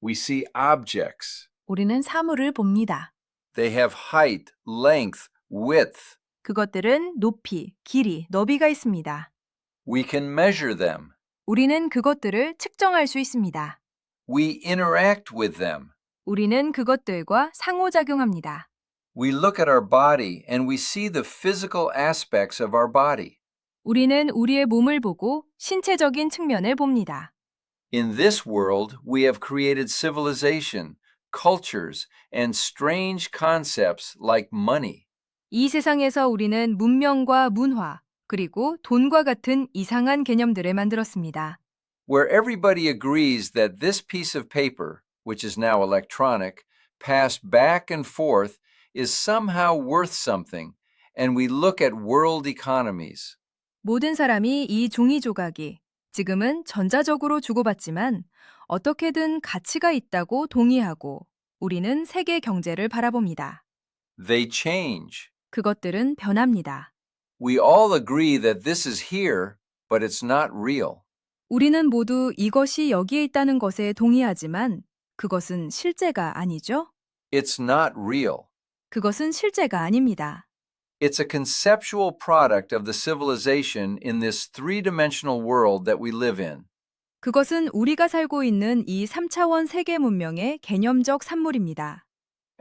We see objects. 우리는 사물을 봅니다. They have height, length, width. 그것들은 높이, 길이, 너비가 있습니다. We can measure them. 우리는 그것들을 측정할 수 있습니다. We interact with them. 우리는 그것들과 상호작용합니다. We look at our body and we see the physical aspects of our body. 우리는 우리의 몸을 보고 신체적인 측면을 봅니다. In this world, we have created civilization, cultures, and strange concepts like money. 이 세상에서 우리는 문명과 문화, 그리고 돈과 같은 이상한 개념들을 만들었습니다. Where everybody agrees that this piece of paper, which is now electronic, passed back and forth, is somehow worth something, and we look at world economies. 모든 사람이 이 종이 조각이 지금은 전자적으로 주고받지만 어떻게든 가치가 있다고 동의하고 우리는 세계 경제를 바라봅니다. They change. 그것들은 변합니다. We all agree that this is here, but it's not real. 우리는 모두 이것이 여기에 있다는 것에 동의하지만 그것은 실제가 아니죠? It's not real. 그것은 실제가 아닙니다. It's a conceptual product of the civilization in this three-dimensional world that we live in. 그것은 우리가 살고 있는 이 3차원 세계 문명의 개념적 산물입니다.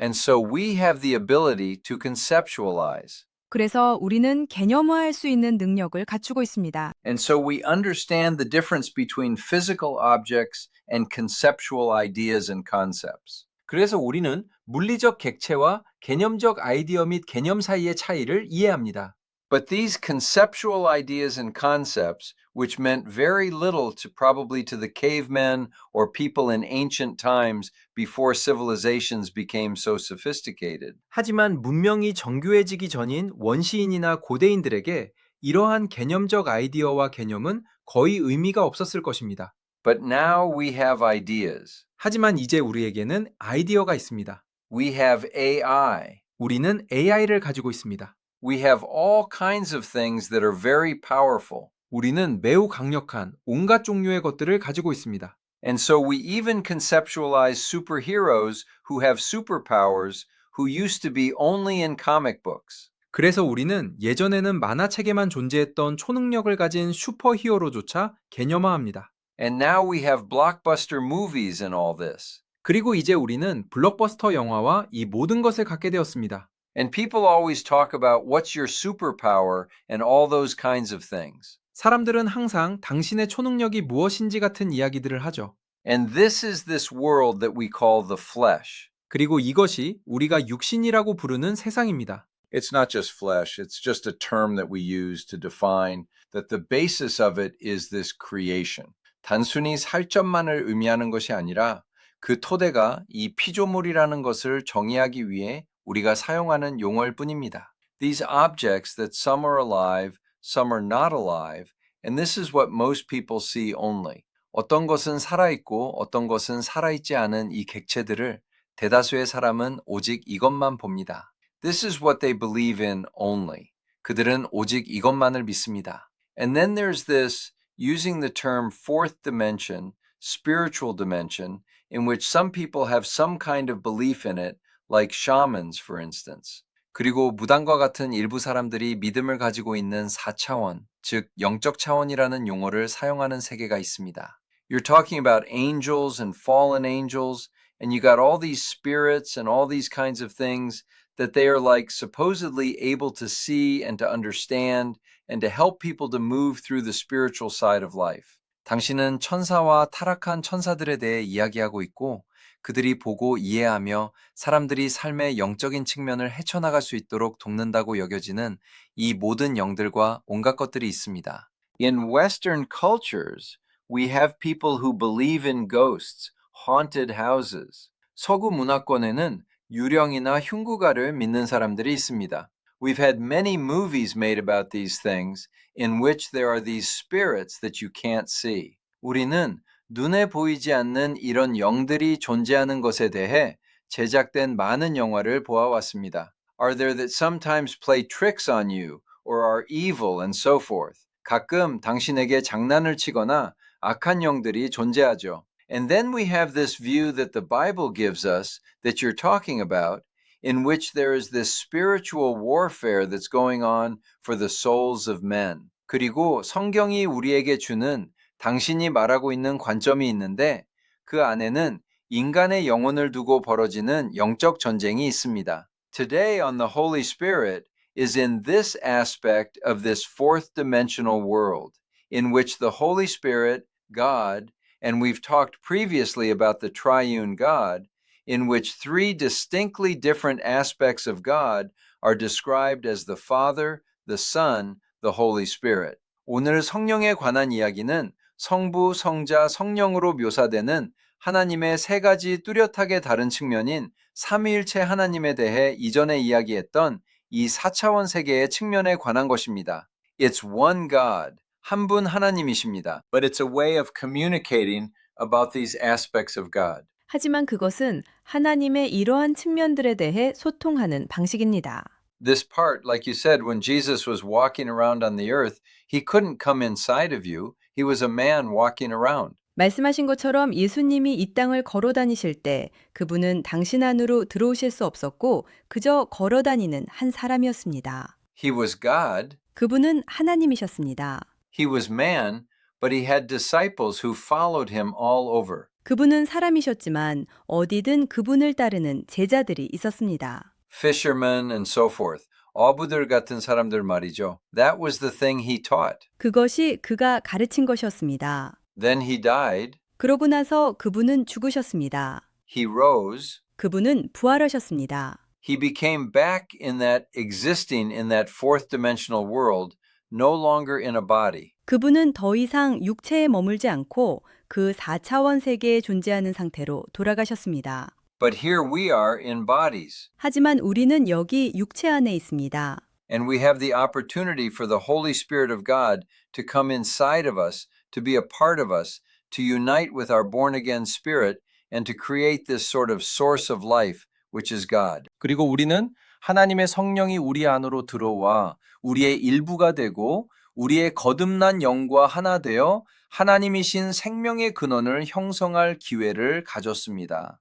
And so we have the ability to conceptualize. 그래서 우리는 개념화할 수 있는 능력을 갖추고 있습니다. And so we understand the difference between physical objects and conceptual ideas and concepts. 그래서 우리는 물리적 객체와 개념적 아이디어 및 개념 사이의 차이를 이해합니다. But these conceptual ideas and concepts, which meant very little to probably to the cavemen or people in ancient times before civilizations became so sophisticated, 하지만 문명이 정교해지기 전인 원시인이나 고대인들에게 이러한 개념적 아이디어와 개념은 거의 의미가 없었을 것입니다. but now we have ideas. 하지만 이제 우리에게는 아이디어가 있습니다. We have AI. 우리는 AI를 가지고 있습니다. We have all kinds of things that are very powerful. 우리는 매우 강력한 온갖 종류의 것들을 가지고 있습니다. And so we even conceptualize superheroes who have superpowers who used to be only in comic books. 그래서 우리는 예전에는 만화책에만 존재했던 초능력을 가진 슈퍼히어로조차 개념화합니다. And now we have blockbuster movies and all this. 그리고 이제 우리는 블록버스터 영화와 이 모든 것을 갖게 되었습니다. And people always talk about what's your superpower and all those kinds of things. 사람들은 항상 당신의 초능력이 무엇인지 같은 이야기들을 하죠. And this is this world that we call the flesh. 그리고 이것이 우리가 육신이라고 부르는 세상입니다. It's not just flesh, it's just a term that we use to define that the basis of it is this creation. 단순히 살점만을 의미하는 것이 아니라 그 토대가 이 피조물이라는 것을 정의하기 위해 우리가 사용하는 용어일 뿐입니다. These objects that some are alive, some are not alive, and this is what most people see only. 어떤 것은 살아있고 어떤 것은 살아있지 않은 이 객체들을 대다수의 사람은 오직 이것만 봅니다. This is what they believe in only. 그들은 오직 이것만을 믿습니다. And then there's this, using the term fourth dimension, spiritual dimension, in which some people have some kind of belief in it, like shamans, for instance. 그리고 무당과 같은 일부 사람들이 믿음을 가지고 있는 4차원, 즉 영적 차원이라는 용어를 사용하는 세계가 있습니다. You're talking about angels and fallen angels, and you got all these spirits and all these kinds of things that they are like supposedly able to see and to understand and to help people to move through the spiritual side of life. 당신은 천사와 타락한 천사들에 대해 이야기하고 있고 그들이 보고 이해하며 사람들이 삶의 영적인 측면을 헤쳐나갈 수 있도록 돕는다고 여겨지는 이 모든 영들과 온갖 것들이 있습니다. In Western cultures, we have people who believe in ghosts, haunted houses. 서구 문화권에는 유령이나 흉구가를 믿는 사람들이 있습니다. We've had many movies made about these things in which there are these spirits that you can't see. 우리는 눈에 보이지 않는 이런 영들이 존재하는 것에 대해 제작된 많은 영화를 보아왔습니다. Are there that sometimes play tricks on you or are evil and so forth? 가끔 당신에게 장난을 치거나 악한 영들이 존재하죠. And then we have this view that the Bible gives us that you're talking about, in which there is this spiritual warfare that's going on for the souls of men. 그리고 성경이 우리에게 주는 당신이 말하고 있는 관점이 있는데 그 안에는 인간의 영혼을 두고 벌어지는 영적 전쟁이 있습니다. Today on the Holy Spirit is in this aspect of this fourth dimensional world, in which the Holy Spirit, God, and we've talked previously about the triune God, in which three distinctly different aspects of God are described as the Father, the Son, the Holy Spirit. 오늘 성령에 관한 이야기는 성부, 성자, 성령으로 묘사되는 하나님의 세 가지 뚜렷하게 다른 측면인 삼위일체 하나님에 대해 이전에 이야기했던 이 4차원 세계의 측면에 관한 것입니다. It's one God, 한 분 하나님이십니다. But it's a way of communicating about these aspects of God. 하지만 그것은 하나님의 이러한 측면들에 대해 소통하는 방식입니다. This part, like you said, when Jesus was walking around on the earth, he couldn't come inside of you. He was a man walking around. 말씀하신 것처럼 예수님이 이 땅을 걸어 다니실 때 그분은 당신 안으로 들어오실 수 없었고 그저 걸어 다니는 한 사람이었습니다. He was God. 그분은 하나님이셨습니다. He was man, but he had disciples who followed him all over. 그분은 사람이셨지만 어디든 그분을 따르는 제자들이 있었습니다. Fishermen and so forth. 어부들 같은 사람들 말이죠. That was the thing he taught. 그것이 그가 가르친 것이었습니다. Then he died. 그러고 나서 그분은 죽으셨습니다. He rose. 그분은 부활하셨습니다. He became back in that existing in that fourth dimensional world, no longer in a body. 그분은 더 이상 육체에 머물지 않고 그 4차원 세계에 존재하는 상태로 돌아가셨습니다. But here we are in bodies. 하지만 우리는 여기 육체 안에 있습니다. And we have the opportunity for the Holy Spirit of God to come inside of us, to be a part of us, to unite with our born-again spirit, and to create this sort of source of life, which is God. 그리고 우리는 하나님의 성령이 우리 안으로 들어와 우리의 일부가 되고 우리의 거듭난 영과 하나 되어 하나님이신 생명의 근원을 형성할 기회를 가졌습니다.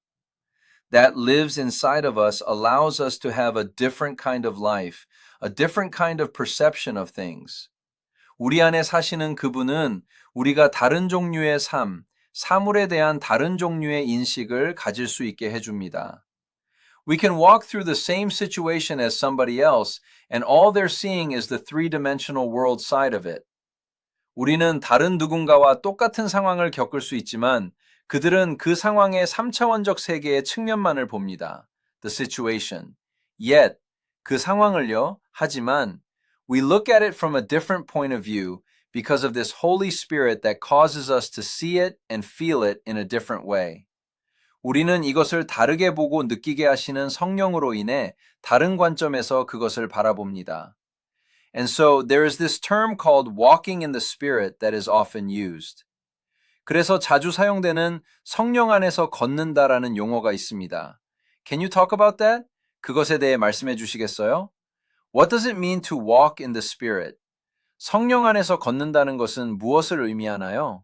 That lives inside of us allows us to have a different kind of life, a different kind of perception of things. 우리 안에 사시는 그분은 우리가 다른 종류의 삶, 사물에 대한 다른 종류의 인식을 가질 수 있게 해줍니다. We can walk through the same situation as somebody else, and all they're seeing is the three-dimensional world side of it. 우리는 다른 누군가와 똑같은 상황을 겪을 수 있지만 그들은 그 상황의 3차원적 세계의 측면만을 봅니다. The situation. Yet, 그 상황을요, 하지만 we look at it from a different point of view because of this Holy Spirit that causes us to see it and feel it in a different way. 우리는 이것을 다르게 보고 느끼게 하시는 성령으로 인해 다른 관점에서 그것을 바라봅니다. And so there is this term called walking in the Spirit that is often used. 그래서 자주 사용되는 성령 안에서 걷는다라는 용어가 있습니다. Can you talk about that? 그것에 대해 말씀해 주시겠어요? What does it mean to walk in the Spirit? 성령 안에서 걷는다는 것은 무엇을 의미하나요?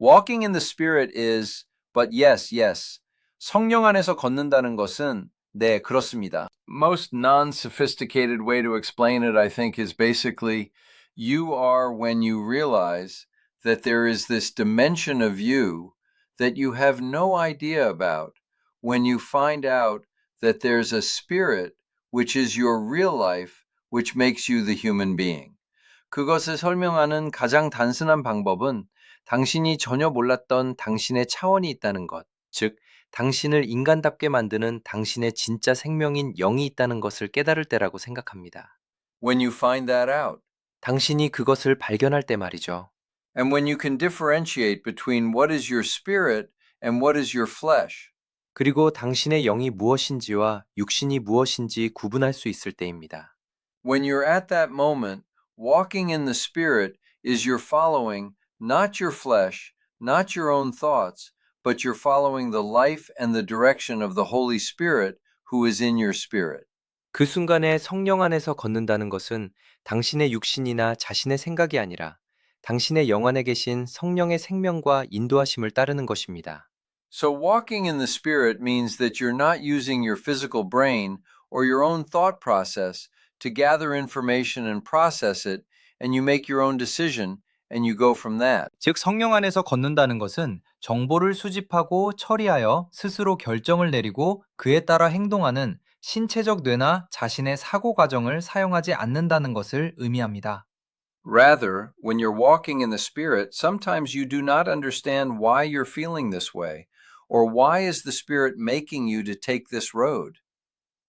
Walking in the Spirit is, but yes, yes. 성령 안에서 걷는다는 것은 네, 그렇습니다. Most non-sophisticated way to explain it, I think, is basically you are when you realize that there is this dimension of you that you have no idea about when you find out that there's a spirit which is your real life which makes you the human being. 그것을 설명하는 가장 단순한 방법은 당신이 전혀 몰랐던 당신의 차원이 있다는 것, 즉 당신을 인간답게 만드는 당신의 진짜 생명인 영이 있다는 것을 깨달을 때라고 생각합니다. When you find that out. 당신이 그것을 발견할 때 말이죠. And when you can differentiate between what is your spirit and what is your flesh. 그리고 당신의 영이 무엇인지와 육신이 무엇인지 구분할 수 있을 때입니다. When you're at that moment, walking in the spirit is you're following not your flesh, not your own thoughts, but you're following the life and the direction of the Holy Spirit who is in your spirit. 그 순간에 성령 안에서 걷는다는 것은 당신의 육신이나 자신의 생각이 아니라 당신의 영 안에 계신 성령의 생명과 인도하심을 따르는 것입니다. So, walking in the Spirit means that you're not using your physical brain or your own thought process to gather information and process it, and you make your own decision and you go from that. 즉 성령 안에서 걷는다는 것은 정보를 수집하고 처리하여 스스로 결정을 내리고 그에 따라 행동하는 신체적 뇌나 자신의 사고 과정을 사용하지 않는다는 것을 의미합니다. Rather, when you're walking in the Spirit, sometimes you do not understand why you're feeling this way, or why is the Spirit making you to take this road.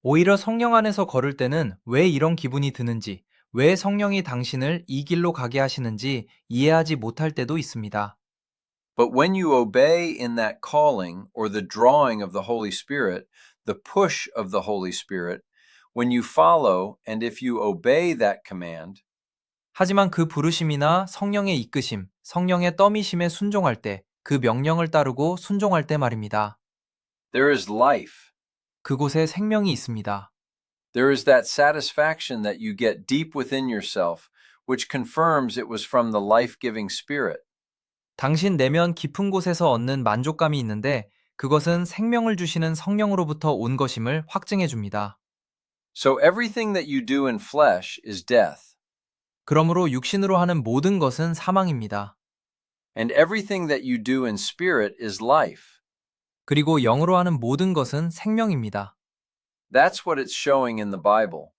오히려 성령 안에서 걸을 때는 왜 이런 기분이 드는지, 왜 성령이 당신을 이 길로 가게 하시는지 이해하지 못할 때도 있습니다. But when you obey in that calling or the drawing of the Holy Spirit, the push of the Holy Spirit, when you follow and if you obey that command, 하지만 그 부르심이나 성령의 이끄심, 성령의 떠미심에 순종할 때, 그 명령을 따르고 순종할 때 말입니다. there is life. 그곳에 생명이 있습니다. There is that satisfaction that you get deep within yourself, which confirms it was from the life-giving Spirit. 당신 내면 깊은 곳에서 얻는 만족감이 있는데 그것은 생명을 주시는 성령으로부터 온 것임을 확증해 줍니다. So everything that you do in flesh is death, 그러므로 육신으로 하는 모든 것은 사망입니다. and everything that you do in spirit is life. 그리고 영으로 하는 모든 것은 생명입니다. That's what it's showing in the Bible.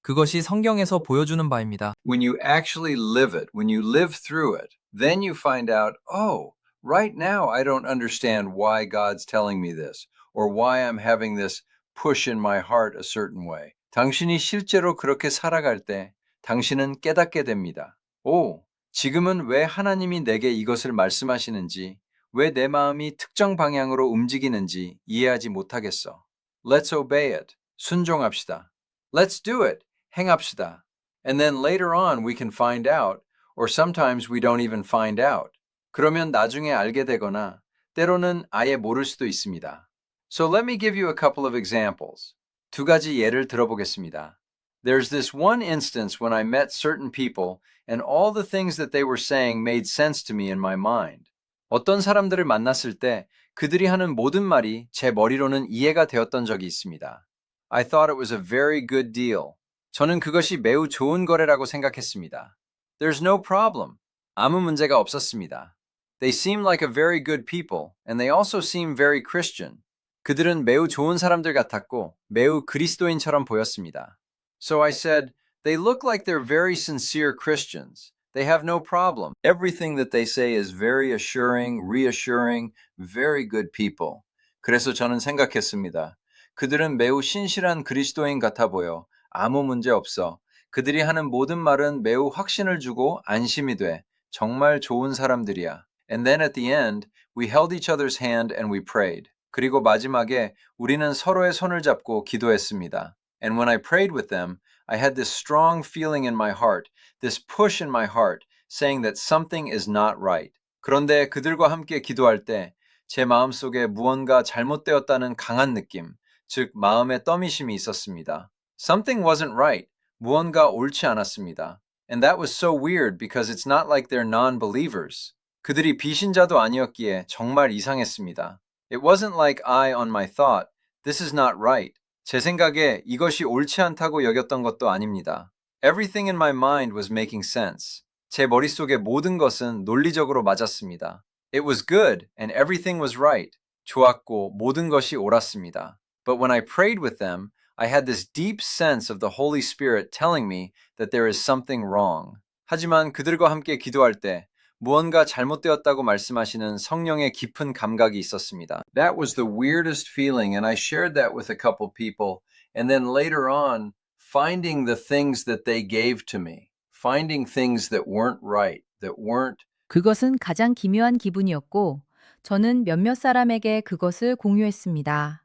그것이 성경에서 보여주는 바입니다. When you actually live it, when you live through it, then you find out, oh, right now I don't understand why God's telling me this, or why I'm having this push in my heart a certain way. 당신이 실제로 그렇게 살아갈 때 당신은 깨닫게 됩니다. 오, 지금은 왜 하나님이 내게 이것을 말씀하시는지, 왜 내 마음이 특정 방향으로 움직이는지 이해하지 못하겠어. Let's obey it. 순종합시다. Let's do it. 행합시다. And then later on we can find out, or sometimes we don't even find out. 그러면 나중에 알게 되거나 때로는 아예 모를 수도 있습니다. So let me give you a couple of examples. 두 가지 예를 들어보겠습니다. There's this one instance when I met certain people and all the things that they were saying made sense to me in my mind. 어떤 사람들을 만났을 때 그들이 하는 모든 말이 제 머리로는 이해가 되었던 적이 있습니다. I thought it was a very good deal. 저는 그것이 매우 좋은 거래라고 생각했습니다. There's no problem. 아무 문제가 없었습니다. They seem like a very good people, and they also seem very Christian. 그들은 매우 좋은 사람들 같았고 매우 그리스도인처럼 보였습니다. So I said, they look like they're very sincere Christians. They have no problem. Everything that they say is very assuring, reassuring, very good people. 그래서 저는 생각했습니다. 그들은 매우 신실한 그리스도인 같아 보여. 아무 문제 없어. 그들이 하는 모든 말은 매우 확신을 주고 안심이 돼. 정말 좋은 사람들이야. And then at the end, we held each other's hand and we prayed. 그리고 마지막에 우리는 서로의 손을 잡고 기도했습니다. And when I prayed with them, I had this strong feeling in my heart, this push in my heart, saying that something is not right. 그런데 그들과 함께 기도할 때 제 마음속에 무언가 잘못되었다는 강한 느낌, 즉 마음의 떠미심이 있었습니다. Something wasn't right. 무언가 옳지 않았습니다. And that was so weird because it's not like they're non-believers. 그들이 비신자도 아니었기에 정말 이상했습니다. It wasn't like I on my thought, this is not right. 제 생각에 이것이 옳지 않다고 여겼던 것도 아닙니다. Everything in my mind was making sense. 제 머릿속의 모든 것은 논리적으로 맞았습니다. It was good and everything was right. 좋았고 모든 것이 옳았습니다. But when I prayed with them, I had this deep sense of the Holy Spirit telling me that there is something wrong. 하지만 그들과 함께 기도할 때 무언가 잘못되었다고 말씀하시는 성령의 깊은 감각이 있었습니다. That was the weirdest feeling, and I shared that with a couple people. And then later on, finding the things that they gave to me, finding things that weren't right, that weren't. 그것은 가장 기묘한 기분이었고 저는 몇몇 사람에게 그것을 공유했습니다.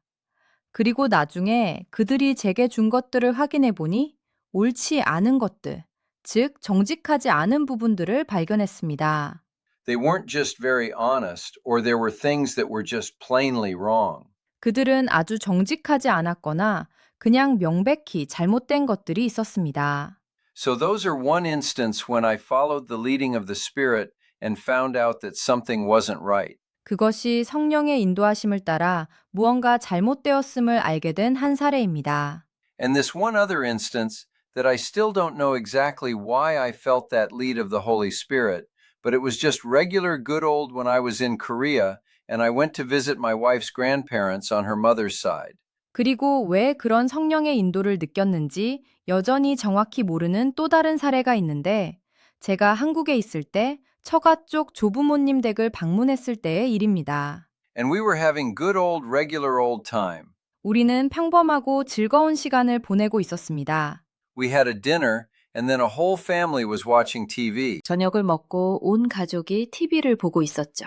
그리고 나중에 그들이 제게 준 것들을 확인해 보니 옳지 않은 것들, 즉 정직하지 않은 부분들을 발견했습니다. They weren't just very honest, or there were things that were just plainly wrong. 그들은 아주 정직하지 않았거나 그냥 명백히 잘못된 것들이 있었습니다. So those are one instance when I followed the leading of the Spirit and found out that something wasn't right. 그것이 성령의 인도하심을 따라 무언가 잘못되었음을 알게 된 한 사례입니다. And this one other instance that I still don't know exactly why I felt that lead of the Holy Spirit, but it was just regular good old when I was in Korea and I went to visit my wife's grandparents on her mother's side. 그리고 왜 그런 성령의 인도를 느꼈는지 여전히 정확히 모르는 또 다른 사례가 있는데 제가 한국에 있을 때 처가 쪽 조부모님 댁을 방문했을 때의 일입니다. And we were having good old regular old time. 우리는 평범하고 즐거운 시간을 보내고 있었습니다. We had a dinner and then a whole family was watching TV. 저녁을 먹고 온 가족이 TV를 보고 있었죠.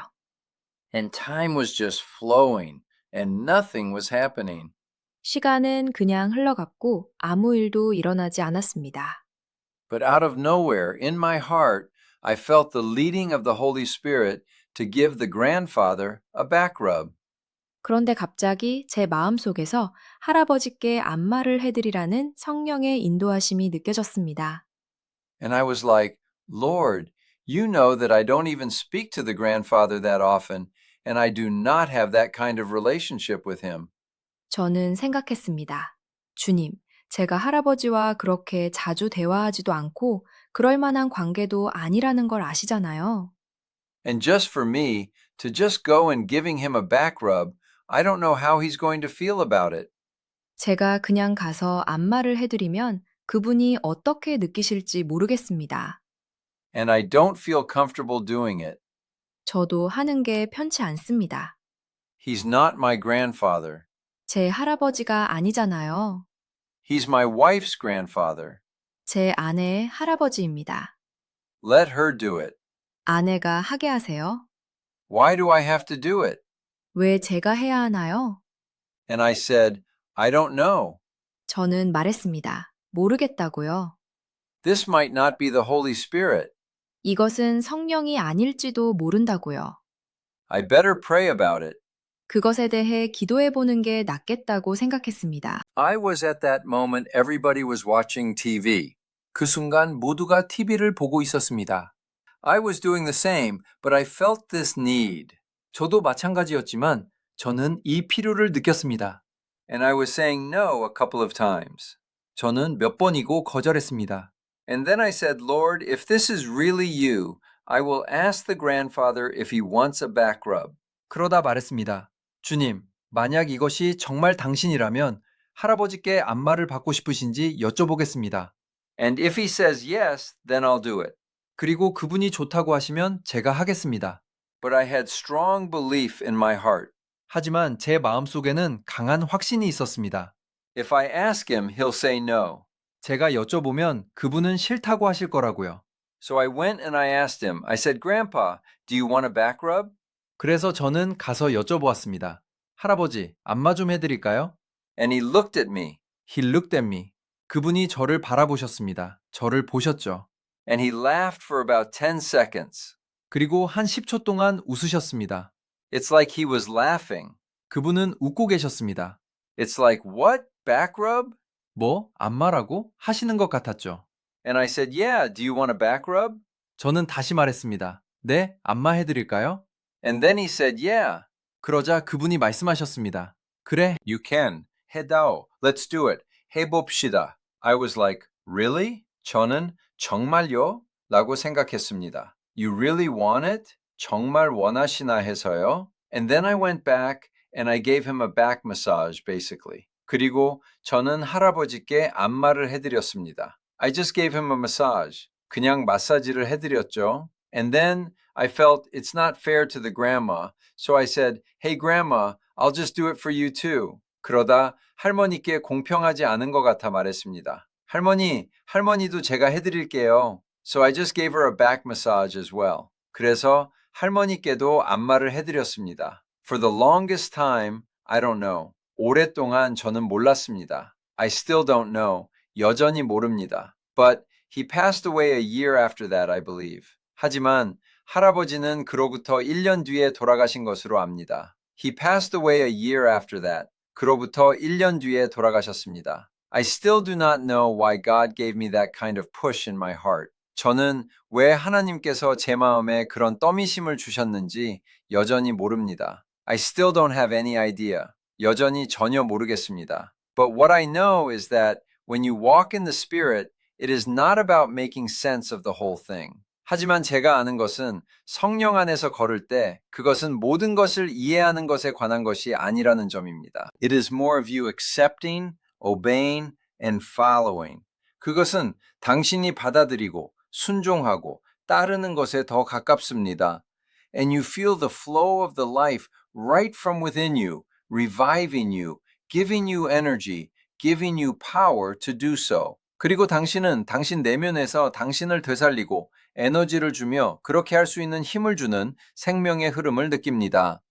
And time was just flowing and nothing was happening. 시간은 그냥 흘러갔고 아무 일도 일어나지 않았습니다. But out of nowhere, in my heart, I felt the leading of the Holy Spirit to give the grandfather a back rub. 그런데 갑자기 제 마음속에서 할아버지께 안마를 해드리라는 성령의 인도하심이 느껴졌습니다. And I was like, Lord, you know that I don't even speak to the grandfather that often, and I do not have that kind of relationship with him. 저는 생각했습니다. 주님, 제가 할아버지와 그렇게 자주 대화하지도 않고 그럴 만한 관계도 아니라는 걸 아시잖아요. And just for me, to just go and giving him a back rub, I don't know how he's going to feel about it. 제가 그냥 가서 안마를 해드리면 그분이 어떻게 느끼실지 모르겠습니다. And I don't feel comfortable doing it. 저도 하는 게 편치 않습니다. He's not my grandfather. 제 할아버지가 아니잖아요. He's my wife's grandfather. 제 아내의 할아버지입니다. Let her do it. 아내가 하게 하세요. Why do I have to do it? 왜 제가 해야 하나요? And I said, I don't know. 저는 말했습니다. 모르겠다고요. This might not be the Holy Spirit. 이것은 성령이 아닐지도 모른다고요. I better pray about it. 그것에 대해 기도해 보는 게 낫겠다고 생각했습니다. I was at that moment, everybody was watching TV. 그 순간 모두가 TV를 보고 있었습니다. I was doing the same, but I felt this need. 저도 마찬가지였지만 저는 이 필요를 느꼈습니다. And I was saying no a couple of times. 저는 몇 번이고 거절했습니다. And then I said, Lord, if this is really you, I will ask the grandfather if he wants a back rub. 그러다 말했습니다. 주님, 만약 이것이 정말 당신이라면 할아버지께 안마를 받고 싶으신지 여쭤보겠습니다. And if he says yes, then I'll do it. 그리고 그분이 좋다고 하시면 제가 하겠습니다. But I had strong belief in my heart. 하지만 제 마음속에는 강한 확신이 있었습니다. If I ask him, he'll say no. 제가 여쭤보면 그분은 싫다고 하실 거라고요. So I went and I asked him. I said, Grandpa, do you want a back rub? 그래서 저는 가서 여쭤보았습니다. 할아버지, 안마 좀 해드릴까요? And he looked at me. He looked at me. 그분이 저를 바라보셨습니다. 저를 보셨죠. And he laughed for about 10 seconds. 그리고 한 10초 동안 웃으셨습니다. It's like he was laughing. 그분은 웃고 계셨습니다. It's like, what? Back rub? 뭐? 안마라고? 하시는 것 같았죠. And I said, yeah, do you want a back rub? 저는 다시 말했습니다. 네, 안마해드릴까요? And then he said, yeah. 그러자 그분이 말씀하셨습니다. 그래, You can. 해다오. Let's do it. 해봅시다. I was like, really? 저는 정말요? 라고 생각했습니다. You really want it? 정말 원하시나 해서요? And then I went back and I gave him a back massage, basically. 그리고 저는 할아버지께 안마를 해드렸습니다. I just gave him a massage. 그냥 마사지를 해드렸죠. And then I felt it's not fair to the grandma, so I said, hey grandma, I'll just do it for you too. 그러다 할머니께 공평하지 않은 것 같아 말했습니다. 할머니도 제가 해드릴게요. So I just gave her a back massage as well. 그래서 할머니께도 안마를 해드렸습니다. For the longest time, I don't know. 오랫동안 저는 몰랐습니다. I still don't know. 여전히 모릅니다. But he passed away a year after that, I believe. 하지만 할아버지는 그로부터 1년 뒤에 돌아가신 것으로 압니다. He passed away a year after that. 그로부터 1년 뒤에 돌아가셨습니다. I still do not know why God gave me that kind of push in my heart. 저는 왜 하나님께서 제 마음에 그런 떠미심을 주셨는지 여전히 모릅니다. I still don't have any idea. 여전히 전혀 모르겠습니다. But what I know is that when you walk in the Spirit, it is not about making sense of the whole thing. 하지만 제가 아는 것은 성령 안에서 걸을 때 그것은 모든 것을 이해하는 것에 관한 것이 아니라는 점입니다. It is more of you accepting, obeying, and following. 그것은 당신이 받아들이고 순종하고 따르는 것에 더 가깝습니다. And you feel the flow of the life right from within you, reviving you, giving you energy, giving you power to do so. 그리고 당신은 당신 내면에서 당신을 되살리고 에너지를 주며 그렇게 할 수 있는 힘을 주는 생명의 흐름을 느낍니다.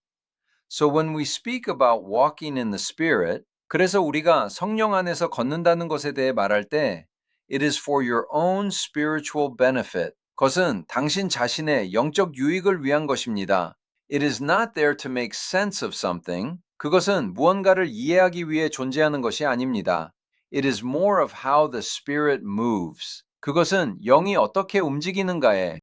So when we speak about walking in the Spirit, 그래서 우리가 성령 안에서 걷는다는 것에 대해 말할 때 It is for your own spiritual benefit. 그것은 당신 자신의 영적 유익을 위한 것입니다. It is not there to make sense of something. 그것은 무언가를 이해하기 위해 존재하는 것이 아닙니다. It is more of how the Spirit moves. 그것은 영이 어떻게 움직이는가에